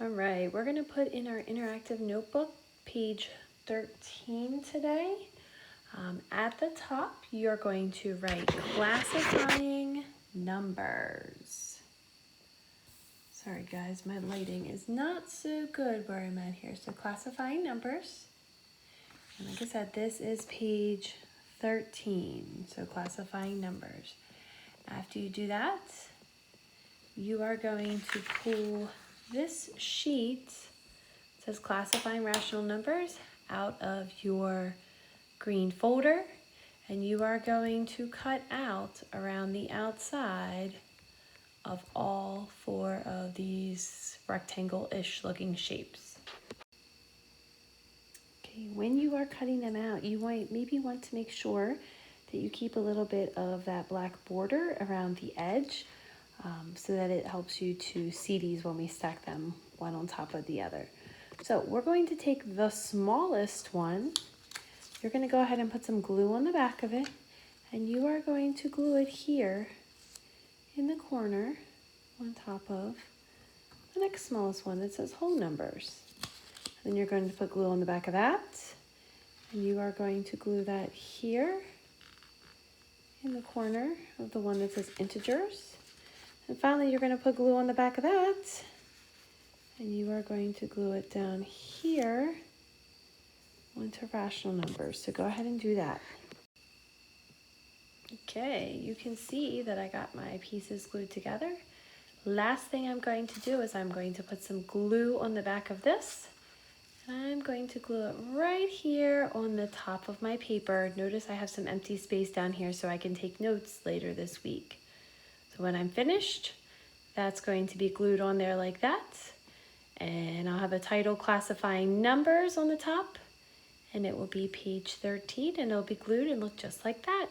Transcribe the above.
All right, we're gonna put in our interactive notebook, page 13 today. At the top, you're going to write classifying numbers. Sorry guys, my lighting is not so good where I'm at here. So classifying numbers. And like I said, this is page 13, so classifying numbers. After you do that, you are going to pull this sheet, it says classifying rational numbers, out of your green folder, and you are going to cut out around the outside of all 4 of these rectangle-ish looking shapes. Okay, when you are cutting them out, you maybe want to make sure that you keep a little bit of that black border around the edge so that it helps you to see these when we stack them one on top of the other. So we're going to take the smallest one. You're going to go ahead and put some glue on the back of it, and you are going to glue it here in the corner on top of the next smallest one that says whole numbers. Then you're going to put glue on the back of that, and you are going to glue that here in the corner of the one that says integers. And finally, you're going to put glue on the back of that, and you are going to glue it down here onto rational numbers. So go ahead and do that. Okay, you can see that I got my pieces glued together. Last thing I'm going to do is I'm going to put some glue on the back of this. I'm going to glue it right here on the top of my paper. Notice I have some empty space down here so I can take notes later this week. So when I'm finished, that's going to be glued on there like that. And I'll have a title classifying numbers on the top, and it will be page 13, and it'll be glued and look just like that.